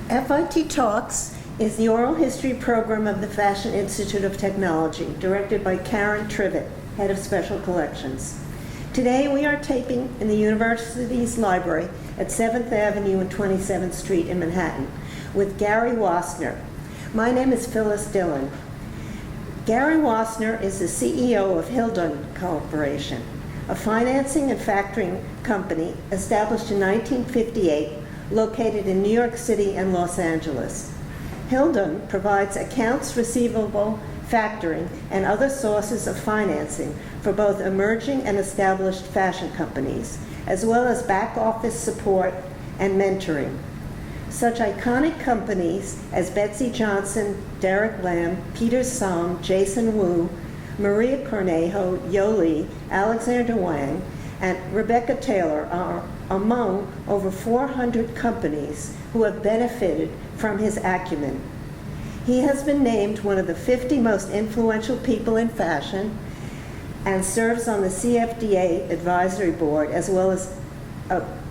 FIT Talks is the oral history program of the Fashion Institute of Technology, directed by Karen Trivett, head of special collections. Today we are taping in the university's library at 7th Avenue and 27th Street in Manhattan with Gary Wassner. My name is Phyllis Dillon. Gary Wassner is the CEO of Hilldun Corporation, a financing and factoring company established in 1958, located in New York City and Los Angeles. Hilldun provides accounts receivable, factoring, and other sources of financing for both emerging and established fashion companies, as well as back office support and mentoring. Such iconic companies as Betsey Johnson, Derek Lam, Peter Song, Jason Wu, Maria Cornejo, Jolie, Alexander Wang, and Rebecca Taylor are among over 400 companies who have benefited from his acumen. He has been named one of the 50 most influential people in fashion and serves on the CFDA advisory board, as well as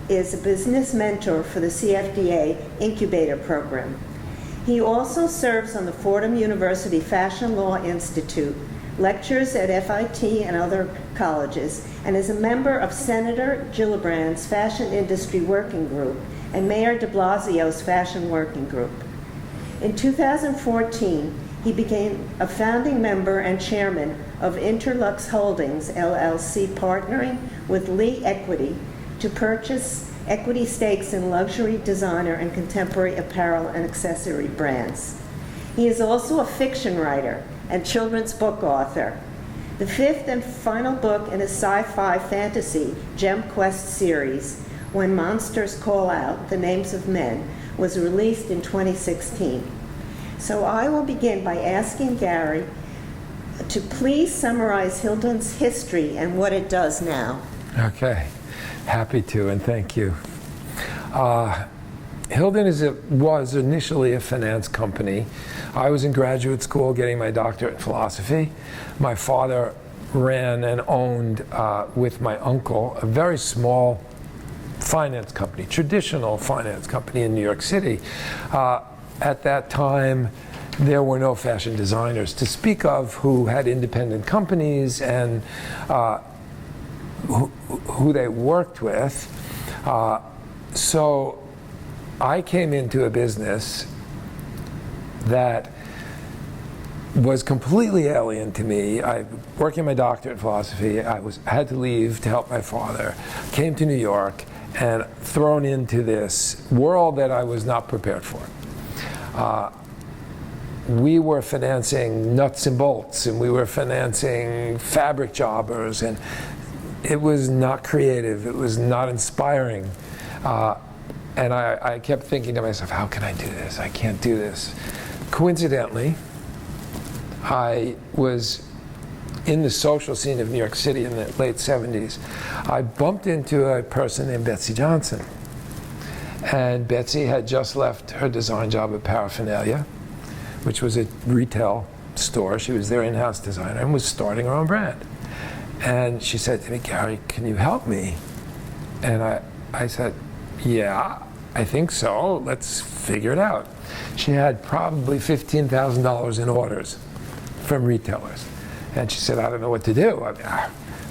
is a business mentor for the CFDA incubator program. He also serves on the Fordham University Fashion Law Institute, lectures at FIT and other colleges, and is a member of Senator Gillibrand's Fashion Industry Working Group and Mayor De Blasio's Fashion Working Group. In 2014, he became a founding member and chairman of InterLuxe Holdings LLC, partnering with Lee Equity to purchase equity stakes in luxury, designer, and contemporary apparel and accessory brands. He is also a fiction writer and children's book author. The fifth and final book in his sci-fi fantasy GemQuest series, When Monsters Call Out, The Names of Men, was released in 2016. So I will begin by asking Gary to please summarize Hilldun's history and what it does now. Okay, happy to, and thank you. Hilldun was initially a finance company. I was in graduate school getting my doctorate in philosophy. My father ran and owned, with my uncle, a very small finance company, traditional finance company in New York City. At that time, there were no fashion designers to speak of who had independent companies and who they worked with. So I came into a business that was completely alien to me. I working my doctorate in philosophy. I had to leave to help my father. Came to New York and thrown into this world that I was not prepared for. We were financing nuts and bolts, and we were financing fabric jobbers, and it was not creative. It was not inspiring. And I kept thinking to myself, how can I do this? I can't do this. Coincidentally, I was in the social scene of New York City in the late 70s. I bumped into a person named Betsey Johnson. And Betsey had just left her design job at Paraphernalia, which was a retail store. She was their in-house designer and was starting her own brand. And she said to me, Gary, can you help me? And I said, yeah, I think so. Let's figure it out. She had probably $15,000 in orders from retailers. And she said, I don't know what to do.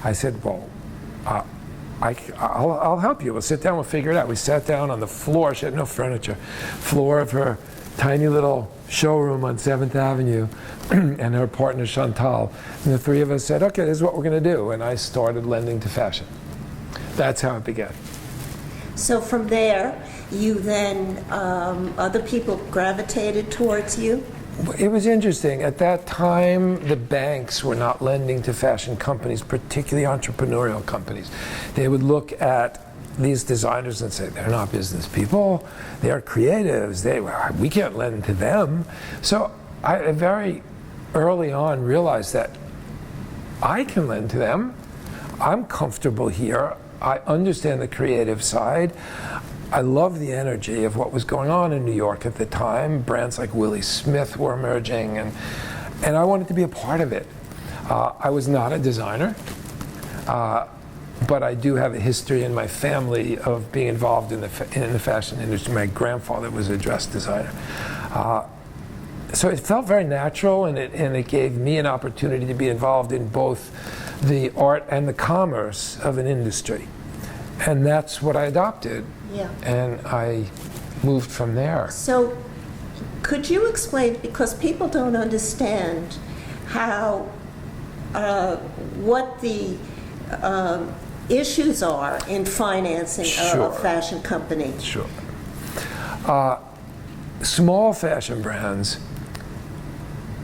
I said, well, I'll help you. We'll sit down, we'll figure it out. We sat down on the floor. She had no furniture. Floor of her tiny little showroom on 7th Avenue, and her partner Chantal. And the three of us said, okay, this is what we're going to do. And I started lending to fashion. That's how it began. So from there, you then, other people gravitated towards you? It was interesting. At that time, the banks were not lending to fashion companies, particularly entrepreneurial companies. They would look at these designers and say, they're not business people, they're creatives, we can't lend to them. So I very early on realized that I can lend to them. I'm comfortable here. I understand the creative side. I love the energy of what was going on in New York at the time. Brands like Willie Smith were emerging, and I wanted to be a part of it. I was not a designer. but I do have a history in my family of being involved in the fashion industry. My grandfather was a dress designer. So it felt very natural, and it gave me an opportunity to be involved in both the art and the commerce of an industry. And that's what I adopted. Yeah. And I moved from there. So could you explain, because people don't understand how, what the issues are in financing Sure. a fashion company? Sure. Small fashion brands,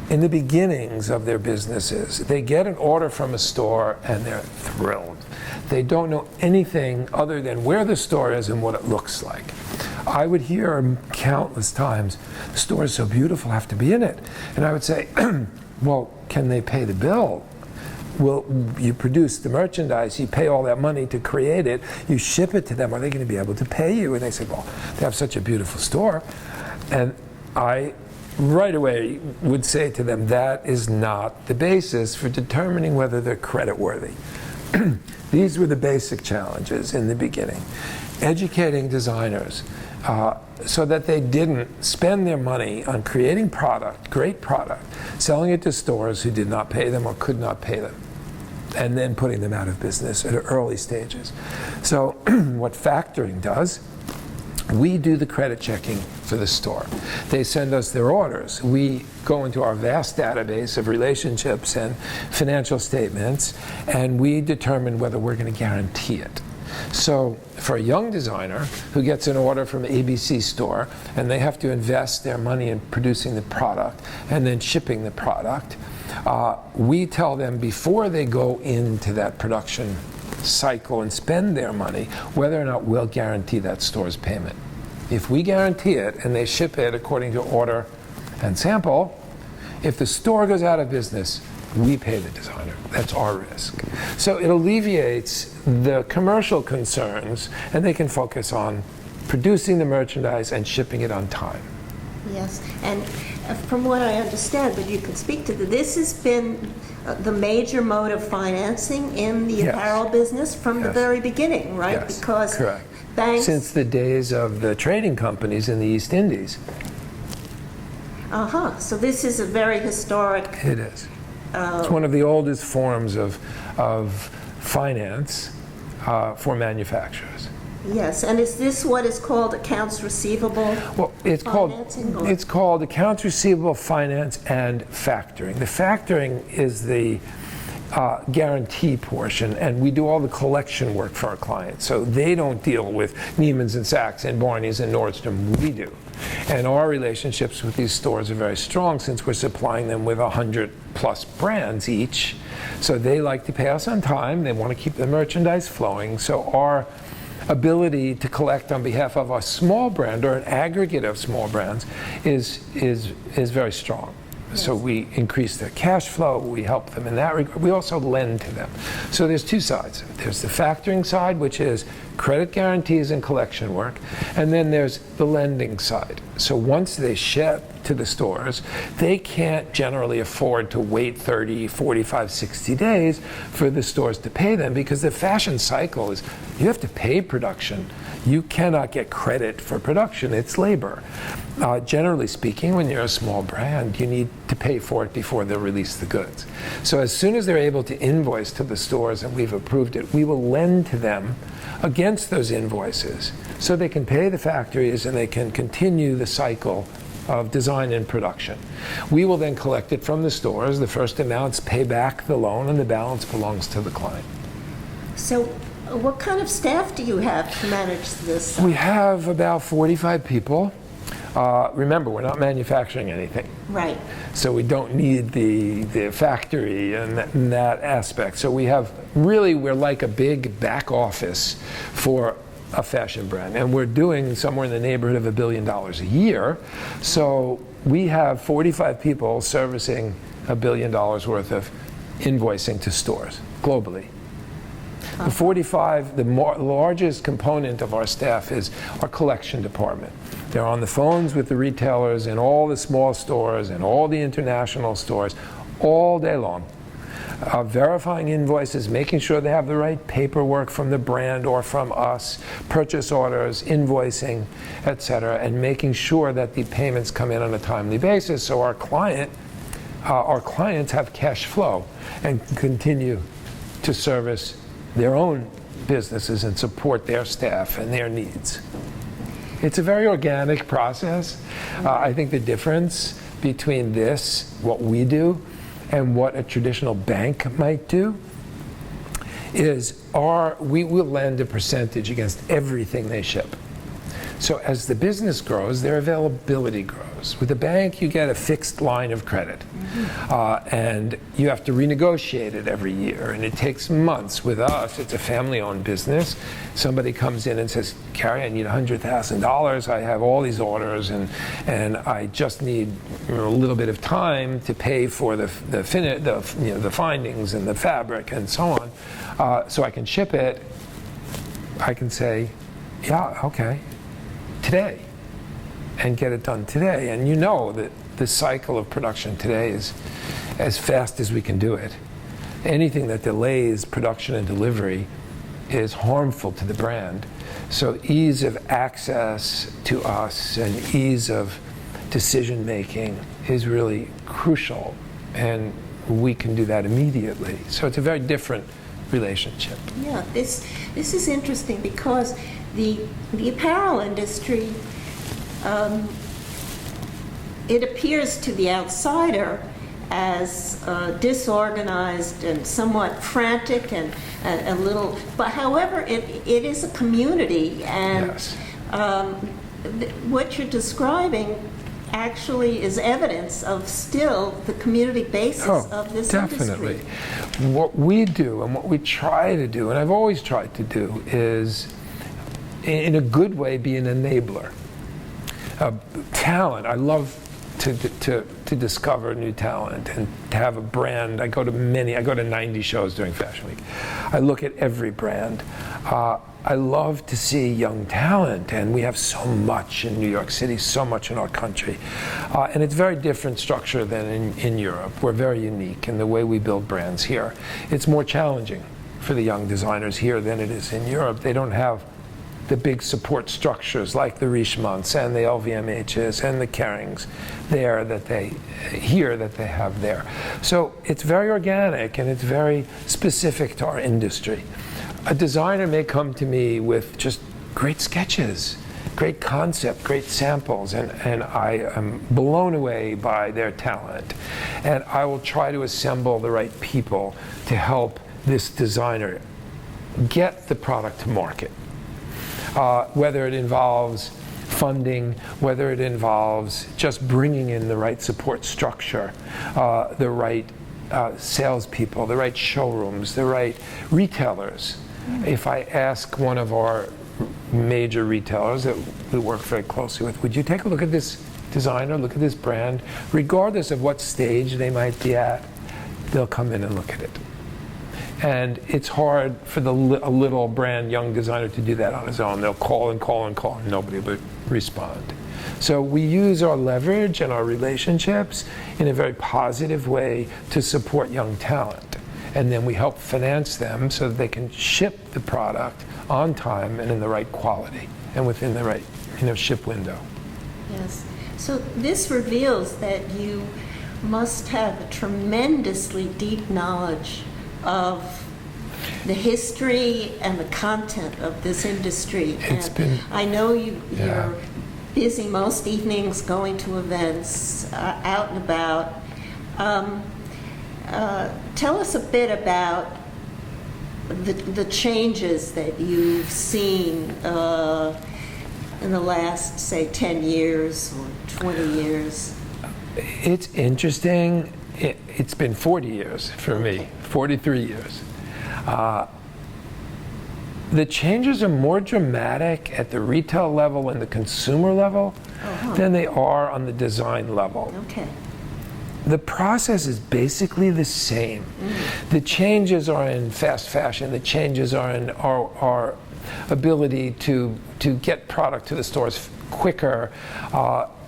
in the beginnings of their businesses, they get an order from a store and they're thrilled. They don't know anything other than where the store is and what it looks like. I would hear countless times, the store is so beautiful, I have to be in it. And I would say, well, can they pay the bill? Well, you produce the merchandise, you pay all that money to create it, you ship it to them, are they going to be able to pay you? And they say, well, they have such a beautiful store. And I right away would say to them, that is not the basis for determining whether they're creditworthy. These were the basic challenges in the beginning. Educating designers so that they didn't spend their money on creating product, great product, selling it to stores who did not pay them or could not pay them, and then putting them out of business at early stages. So what factoring does, we do the credit checking for the store. They send us their orders. We go into our vast database of relationships and financial statements, and we determine whether we're going to guarantee it. So for a young designer who gets an order from ABC store and they have to invest their money in producing the product and then shipping the product, we tell them before they go into that production cycle and spend their money whether or not we'll guarantee that store's payment. If we guarantee it and they ship it according to order and sample, if the store goes out of business, we pay the designer. That's our risk. So it alleviates the commercial concerns, and they can focus on producing the merchandise and shipping it on time. Yes, and from what I understand, but you can speak to this has been the major mode of financing in the apparel business from the very beginning, right? Yes, because correct. banks... Since the days of the trading companies in the East Indies. So this is a very historic... It is. It's one of the oldest forms of finance for manufacturers. Yes, and is this what is called accounts receivable? Well, it's called accounts receivable finance and factoring. The factoring is the guarantee portion, and we do all the collection work for our clients. So they don't deal with Neiman's and Saks and Barney's and Nordstrom. We do. And our relationships with these stores are very strong since we're supplying them with 100+ brands each. So they like to pay us on time. They want to keep the merchandise flowing. So our ability to collect on behalf of a small brand or an aggregate of small brands is very strong. Yes. So we increase their cash flow, we help them in that regard. We also lend to them. So there's two sides. There's the factoring side, which is credit guarantees and collection work, and then there's the lending side. So once they ship to the stores, they can't generally afford to wait 30, 45, 60 days for the stores to pay them, because the fashion cycle is you have to pay production. You cannot get credit for production. It's labor. Generally speaking, when you're a small brand, you need to pay for it before they'll release the goods. So as soon as they're able to invoice to the stores and we've approved it, we will lend to them against those invoices so they can pay the factories and they can continue the cycle of design and production. We will then collect it from the stores. The first amounts pay back the loan and the balance belongs to the client. So what kind of staff do you have to manage this? We have about 45 people. Remember, we're not manufacturing anything. Right. So we don't need the factory and that aspect. So we have, really, we're like a big back office for a fashion brand. And we're doing somewhere in the neighborhood of $1 billion a year. So we have 45 people servicing $1 billion worth of invoicing to stores globally. The 45, the largest component of our staff is our collection department. They're on the phones with the retailers and all the small stores and all the international stores all day long. verifying invoices, making sure they have the right paperwork from the brand or from us, purchase orders, invoicing, etc., and making sure that the payments come in on a timely basis so our clients have cash flow and continue to service their own businesses and support their staff and their needs. It's a very organic process. I think the difference between this, what we do, and what a traditional bank might do is we will lend a percentage against everything they ship. So as the business grows, their availability grows. With a bank, you get a fixed line of credit, and you have to renegotiate it every year, and it takes months. With us, it's a family-owned business. Somebody comes in and says, "Gary, I need $100,000. I have all these orders, and I just need a little bit of time to pay for the findings and the fabric and so on, so I can ship it." I can say, "Yeah, okay." Today, and get it done today. And you know that the cycle of production today is as fast as we can do it. Anything that delays production and delivery is harmful to the brand. So ease of access to us and ease of decision making is really crucial, and we can do that immediately. So it's a very different relationship. Yeah, this is interesting because the apparel industry, it appears to the outsider as disorganized and somewhat frantic and a little, but however, it is a community, and Yes. What you're describing actually is evidence of still the community basis of this definitely. industry. What we do and what we try to do, and I've always tried to do, is in a good way be an enabler. Talent, I love to discover new talent and to have a brand. I go to 90 shows during Fashion Week. I look at every brand. I love to see young talent, and we have so much in New York City, so much in our country. And it's a very different structure than in Europe. We're very unique in the way we build brands here. It's more challenging for the young designers here than it is in Europe. They don't have the big support structures like the Richemonts and the LVMHs and the Kerings there that they have there. So it's very organic and it's very specific to our industry. A designer may come to me with just great sketches, great concept, great samples, and I am blown away by their talent. And I will try to assemble the right people to help this designer get the product to market. Whether it involves funding, whether it involves just bringing in the right support structure, the right salespeople, the right showrooms, the right retailers. If I ask one of our major retailers that we work very closely with, would you take a look at this designer, look at this brand, regardless of what stage they might be at, they'll come in and look at it. And it's hard for a little brand young designer to do that on his own. They'll call and call and call, and nobody would respond. So we use our leverage and our relationships in a very positive way to support young talent. And then we help finance them so that they can ship the product on time and in the right quality and within the right ship window. Yes. So this reveals that you must have a tremendously deep knowledge of the history and the content of this industry. I know you're busy most evenings going to events, out and about. Tell us a bit about the changes that you've seen in the last, say, 10 years or 20 years. It's interesting. It's been 40 years for me, 43 years. The changes are more dramatic at the retail level and the consumer level than they are on the design level. Okay. The process is basically the same. The changes are in fast fashion. The changes are in our ability to get product to the stores quicker.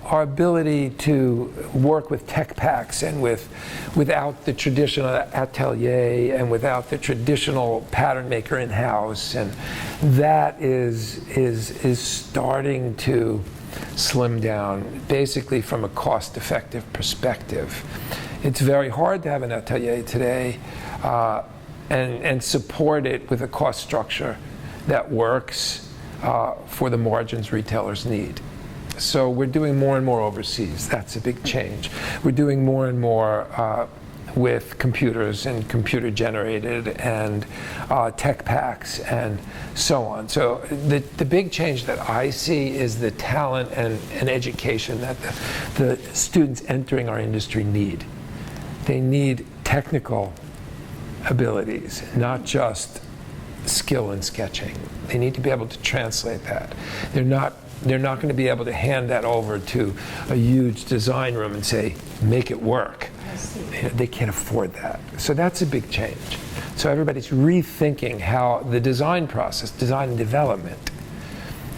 our ability to work with tech packs and without the traditional atelier and without the traditional pattern maker in-house, and that is starting to slim down, basically from a cost-effective perspective. It's very hard to have an atelier today and support it with a cost structure that works for the margins retailers need. So we're doing more and more overseas. That's a big change. We're doing more and more with computers and computer generated and tech packs and so on. So the big change that I see is the talent and education that the students entering our industry need. They need technical abilities, not just skill in sketching. They need to be able to translate that. They're not going to be able to hand that over to a huge design room and say, make it work. They can't afford that. So that's a big change. So everybody's rethinking how the design process, design and development.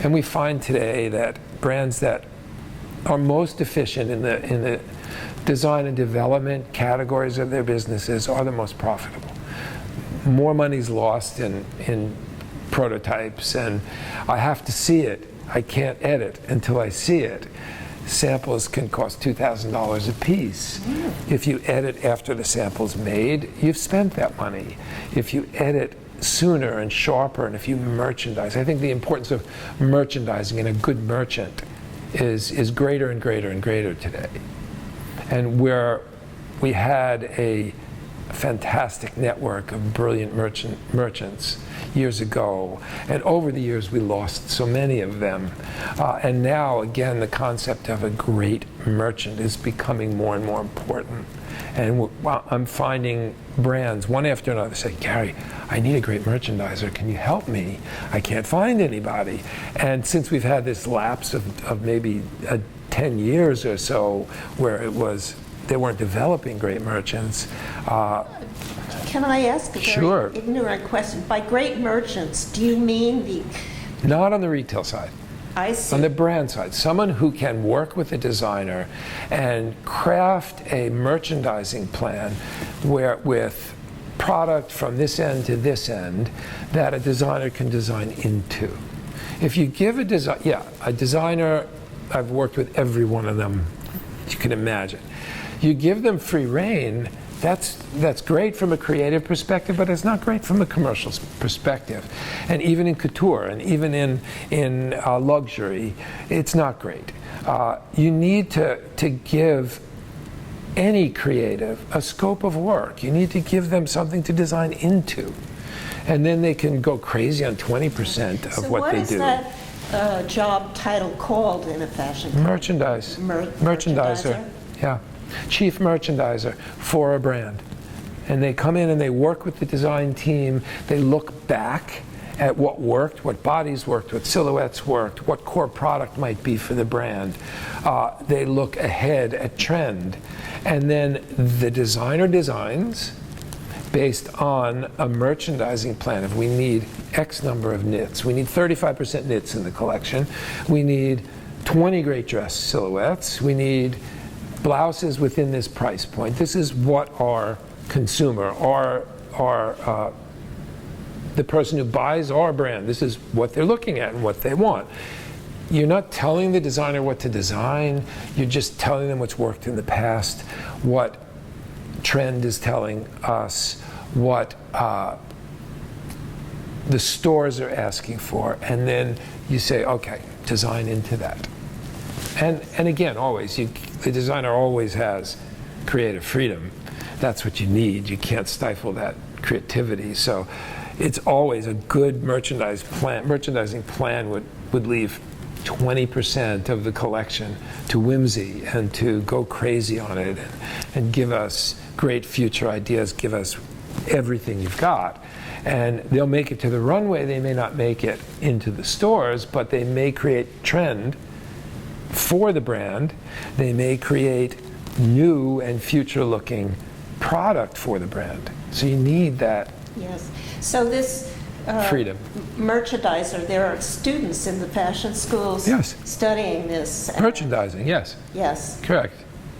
And we find today that brands that are most efficient in the design and development categories of their businesses are the most profitable. More money's lost in prototypes, and I have to see it. I can't edit until I see it. Samples can cost $2,000 a piece. If you edit after the sample's made, you've spent that money. If you edit sooner and sharper, and if you merchandise, I think the importance of merchandising and a good merchant is greater and greater and greater today. And where we had a fantastic network of brilliant merchants years ago, and over the years we lost so many of them, and now again the concept of a great merchant is becoming more and more important. And I'm finding brands one after another say, Gary, I need a great merchandiser, can you help me? I can't find anybody. And since we've had this lapse of maybe 10 years or so where they weren't developing great merchants. Can I ask a very ignorant question? By great merchants, do you mean the... Not on the retail side. I see. On the brand side. Someone who can work with a designer and craft a merchandising plan with product from this end to this end that a designer can design into. If you give a designer, I've worked with every one of them you can imagine. You give them free rein, that's great from a creative perspective, but it's not great from a commercial perspective. And even in couture, and even in luxury, it's not great. You need to give any creative a scope of work. You need to give them something to design into. And then they can go crazy on 20% of what they do. So what is that job title called in a fashion company? Merchandiser. Yeah. Chief merchandiser for a brand. And they come in and they work with the design team. They look back at what worked, what bodies worked, what silhouettes worked, what core product might be for the brand. They look ahead at trend. And then the designer designs based on a merchandising plan. If we need X number of knits, we need 35% knits in the collection, we need 20 great dress silhouettes, we need blouses within this price point. This is what our consumer, the person who buys our brand, this is what they're looking at and what they want. You're not telling the designer what to design, you're just telling them what's worked in the past, what trend is telling us, what the stores are asking for, and then you say, okay, design into that. And again, always, the designer always has creative freedom. That's what you need. You can't stifle that creativity. So it's always a good merchandising plan would leave 20% of the collection to whimsy and to go crazy on it and give us great future ideas, give us everything you've got. And they'll make it to the runway. They may not make it into the stores, but they may create trend for the brand. They may create new and future-looking product for the brand. So you need that. Yes. So this freedom. merchandiser. There are students in the fashion schools Yes. studying this. Merchandising, yes, Yes. correct.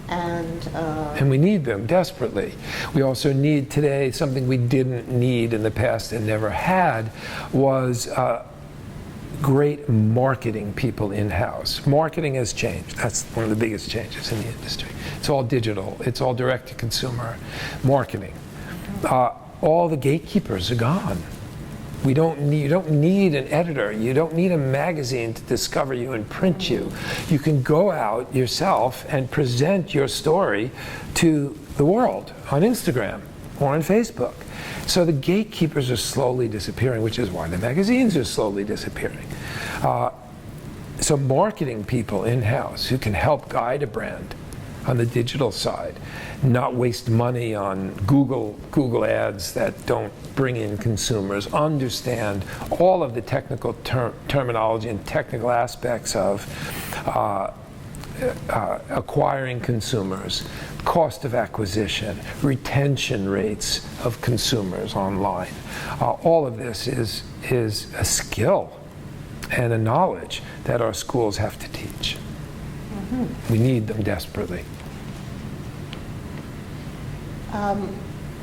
And we need them desperately. We also need today something we didn't need in the past and never had was great marketing people in-house. Marketing has changed. That's one of the biggest changes in the industry. It's all digital. It's all direct-to-consumer marketing. All the gatekeepers are gone. You don't need an editor. You don't need a magazine to discover you and print you. You can go out yourself and present your story to the world on Instagram or on Facebook. So the gatekeepers are slowly disappearing, which is why the magazines are slowly disappearing. So marketing people in-house who can help guide a brand on the digital side, not waste money on Google ads that don't bring in consumers, understand all of the technical terminology and technical aspects of acquiring consumers, cost of acquisition, retention rates of consumers online. All of this is a skill and a knowledge that our schools have to teach. We need them desperately.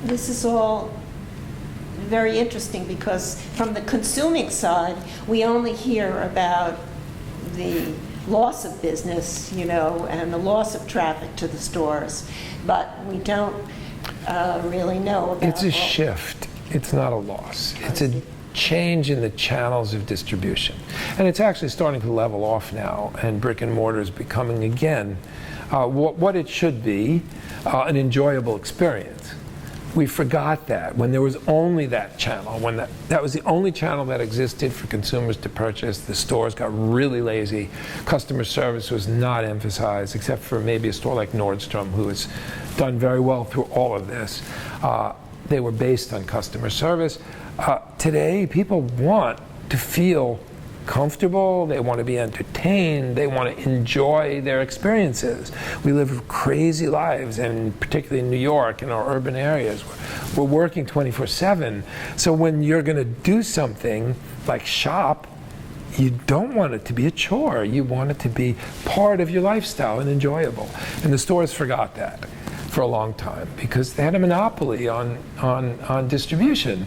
this is all very interesting because from the consuming side, we only hear about the loss of business, you know, and the loss of traffic to the stores, but we don't really know about... It's a shift. It's not a loss. It's a change in the channels of distribution. And it's actually starting to level off now, and brick and mortar is becoming, again, what it should be, an enjoyable experience. We forgot that when there was only that channel, when that was the only channel that existed for consumers to purchase. The stores got really lazy. Customer service was not emphasized, except for maybe a store like Nordstrom, who has done very well through all of this. They were based on customer service. Today, people want to feel comfortable, they want to be entertained, they want to enjoy their experiences. We live crazy lives, and particularly in New York, in our urban areas, we're working 24/7. So when you're going to do something like shop, you don't want it to be a chore. You want it to be part of your lifestyle and enjoyable. And the stores forgot that for a long time because they had a monopoly on distribution.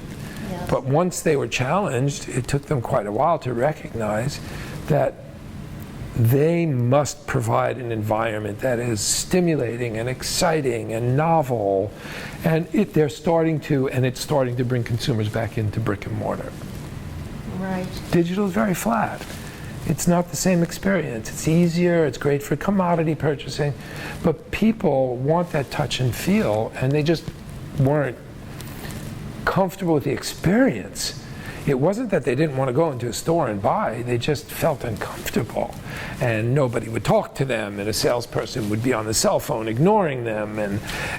Yes. But once they were challenged, it took them quite a while to recognize that they must provide an environment that is stimulating and exciting and novel. And they're starting to, and it's starting to bring consumers back into brick and mortar. Right. Digital is very flat. It's not the same experience. It's easier, it's great for commodity purchasing, but people want that touch and feel, and they just weren't comfortable with the experience. It wasn't that they didn't want to go into a store and buy, they just felt uncomfortable. And nobody would talk to them, and a salesperson would be on the cell phone ignoring them.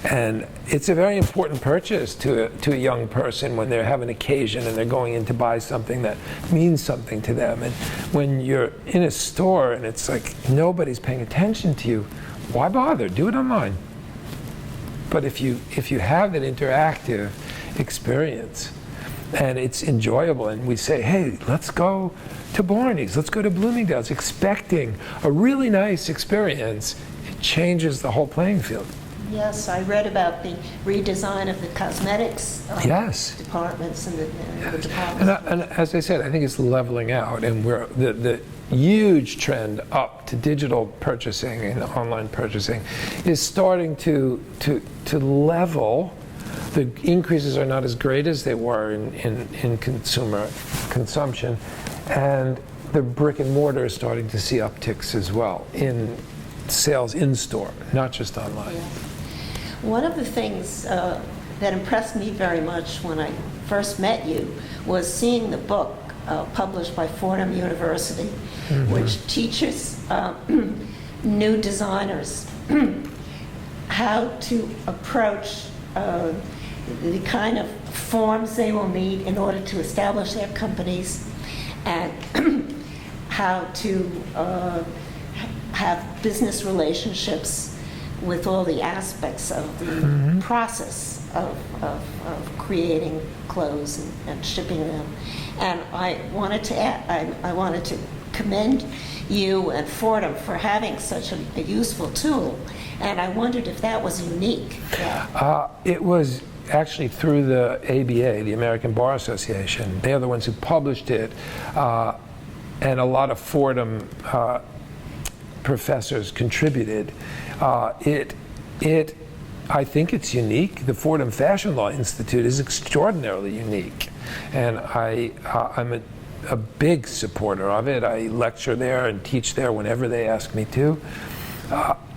And it's a very important purchase to a young person when they have an occasion and they're going in to buy something that means something to them. And when you're in a store and it's like nobody's paying attention to you, why bother? Do it online. But if you have that interactive experience and it's enjoyable, and we say, hey, let's go to Barney's, let's go to Bloomingdale's, expecting a really nice experience, it changes the whole playing field. Yes, I read about the redesign of the cosmetics Yes. departments and the departments. And as I said, I think it's leveling out, and we're the huge trend up to digital purchasing and online purchasing is starting to level. The increases are not as great as they were in consumer consumption, and the brick and mortar is starting to see upticks as well in sales in store, not just online. Yeah. One of the things that impressed me very much when I first met you was seeing the book published by Fordham University, which teaches new designers how to approach the kind of forms they will need in order to establish their companies, and how to have business relationships with all the aspects of the process of creating clothes and shipping them. And I wanted to commend you and Fordham for having such a useful tool. And I wondered if that was unique. It was actually through the ABA, the American Bar Association. They're the ones who published it. And a lot of Fordham professors contributed. I think it's unique. The Fordham Fashion Law Institute is extraordinarily unique. And I'm a big supporter of it. I lecture there and teach there whenever they ask me to.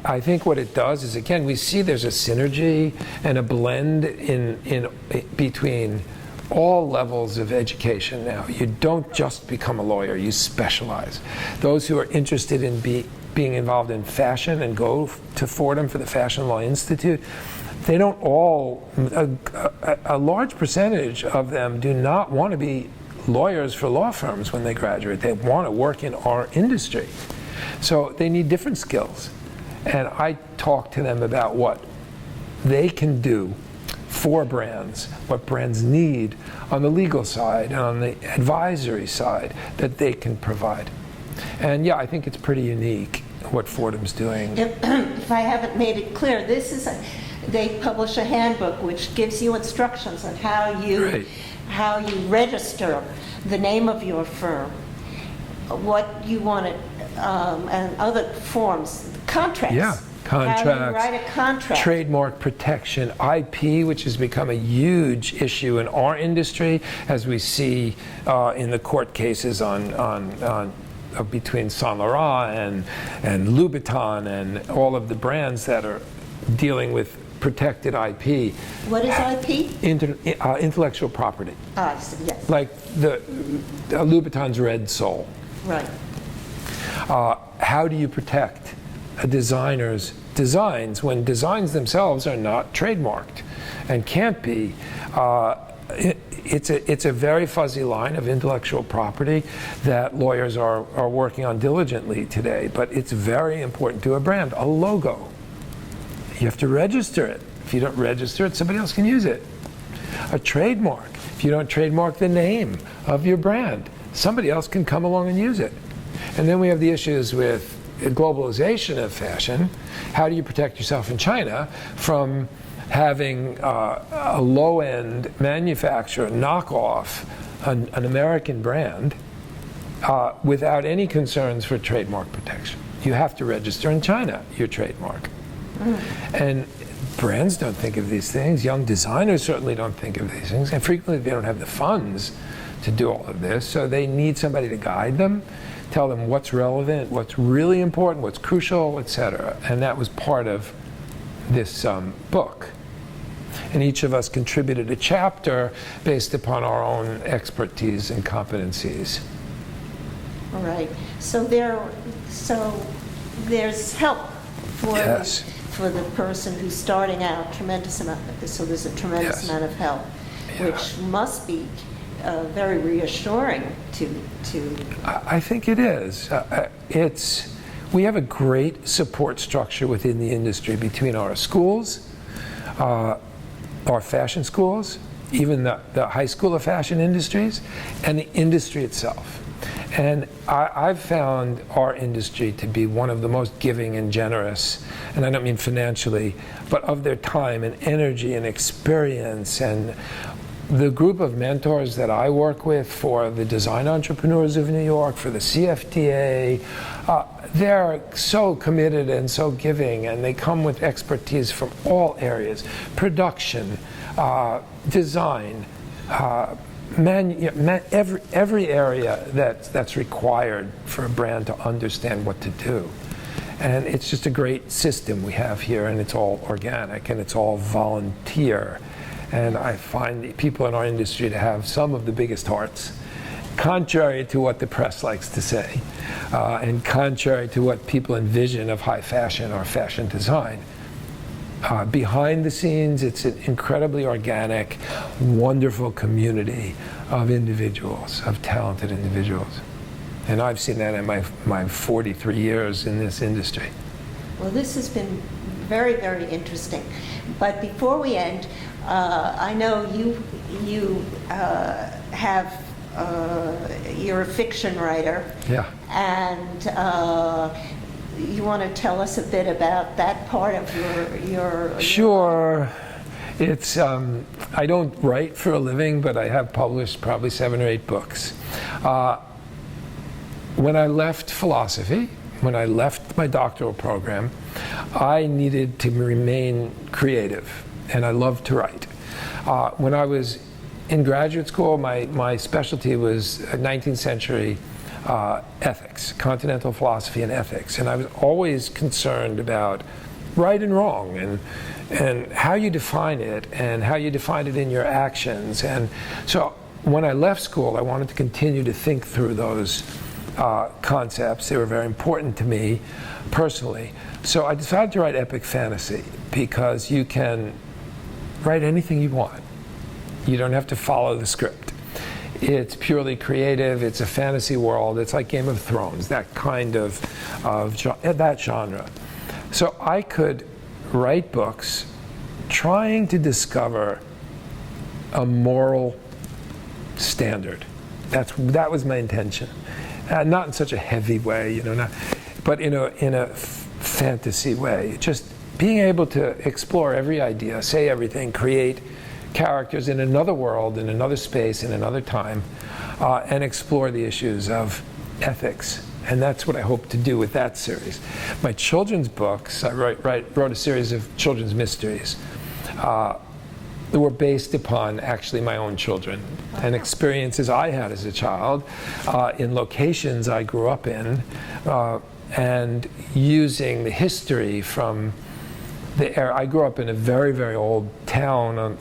I think what it does is, again, we see there's a synergy and a blend in between all levels of education now. You don't just become a lawyer, you specialize. Those who are interested in being involved in fashion and go to Fordham for the Fashion Law Institute, they don't all, a large percentage of them do not want to be lawyers for law firms when they graduate. They want to work in our industry. So they need different skills. And I talk to them about what they can do for brands, what brands need on the legal side and on the advisory side that they can provide. And yeah, I think it's pretty unique what Fordham's doing. If I haven't made it clear, they publish a handbook which gives you instructions on how you register the name of your firm, what you want to, and other forms, contracts. Yeah, contracts. How you write a contract. Trademark protection, IP, which has become a huge issue in our industry, as we see in the court cases on between Saint Laurent and Louboutin and all of the brands that are dealing with protected IP. What is IP? Intellectual property. Yes. Like the Louboutin's Red Sole. Right. How do you protect a designer's designs when designs themselves are not trademarked and can't be? It's a very fuzzy line of intellectual property that lawyers are working on diligently today, but it's very important to a brand. A logo. You have to register it. If you don't register it, somebody else can use it. A trademark. If you don't trademark the name of your brand, somebody else can come along and use it. And then we have the issues with globalization of fashion. How do you protect yourself in China from having a low-end manufacturer knock off an American brand without any concerns for trademark protection? You have to register in China your trademark. And brands don't think of these things. Young designers certainly don't think of these things. And frequently they don't have the funds to do all of this. So they need somebody to guide them, tell them what's relevant, what's really important, what's crucial, etc. And that was part of this book. And each of us contributed a chapter based upon our own expertise and competencies. All right. So there's help for Yes. for the person who's starting out. Tremendous amount. So there's a tremendous Yes. amount of help, Yeah. which must be very reassuring to. I think it is. We have a great support structure within the industry between our schools, our fashion schools, even the High School of Fashion Industries, and the industry itself. And I've found our industry to be one of the most giving and generous, and I don't mean financially, but of their time and energy and experience. And the group of mentors that I work with for the Design Entrepreneurs of New York, for the CFDA, they're so committed and so giving, and they come with expertise from all areas: production, design, every area that's required for a brand to understand what to do. And it's just a great system we have here, and it's all organic and it's all volunteer. And I find the people in our industry to have some of the biggest hearts, contrary to what the press likes to say, and contrary to what people envision of high fashion or fashion design. Behind the scenes, it's an incredibly organic, wonderful community of individuals, of talented individuals. And I've seen that in my 43 years in this industry. Well, this has been very, very interesting. But before we end, I know you have you're a fiction writer. Yeah. And you want to tell us a bit about that part of your Sure. It's, I don't write for a living, but I have published probably 7 or 8 books. When I left philosophy, when I left my doctoral program, I needed to remain creative, and I loved to write. When I was in graduate school, my specialty was 19th century ethics, continental philosophy and ethics, and I was always concerned about right and wrong, and how you define it, and how you define it in your actions. And so when I left school, I wanted to continue to think through those concepts. They were very important to me personally. So I decided to write epic fantasy, because you can write anything you want. You don't have to follow the script. It's purely creative. It's a fantasy world. It's like Game of Thrones, that kind of that genre. So I could write books trying to discover a moral standard. That was my intention. Not in such a heavy way, you know, but in a fantasy way. Just being able to explore every idea, say everything, create characters in another world, in another space, in another time, and explore the issues of ethics. And that's what I hope to do with that series. My children's books, I wrote a series of children's mysteries that were based upon actually my own children and experiences I had as a child in locations I grew up in, and using the history from the era. I grew up in a very, very old town,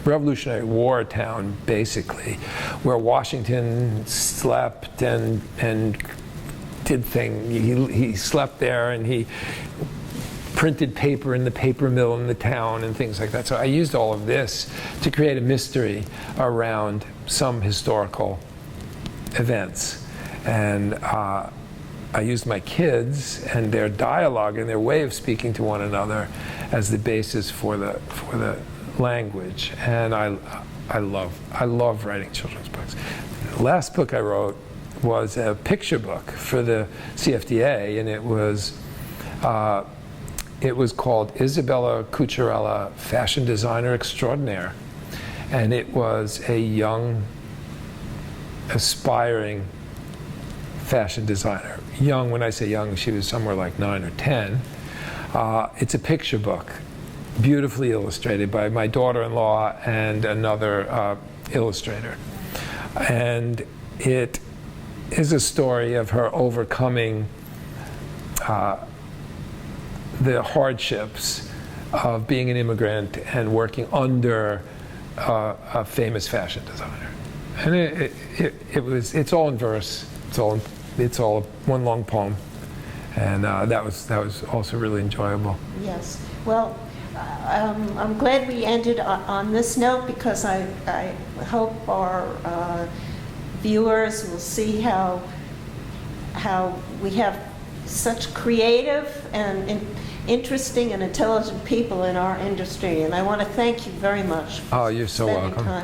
Revolutionary War town, basically, where Washington slept and did things. He slept there, and he printed paper in the paper mill in the town and things like that. So I used all of this to create a mystery around some historical events. And I used my kids and their dialogue and their way of speaking to one another as the basis for the language. And I love writing children's books. The last book I wrote was a picture book for the CFDA, and it was called Isabella Cucurella, Fashion Designer Extraordinaire. And it was a young, aspiring fashion designer. Young, when I say young, she was somewhere like 9 or 10. It's a picture book, beautifully illustrated by my daughter-in-law and another illustrator. And it is a story of her overcoming the hardships of being an immigrant and working under a famous fashion designer. And it's all in verse. It's all one long poem, and that was also really enjoyable. Yes. Well, I'm glad we ended on this note, because I hope our viewers will see how we have such creative and interesting and intelligent people in our industry. And I want to thank you very much for Oh, you're so spending welcome. time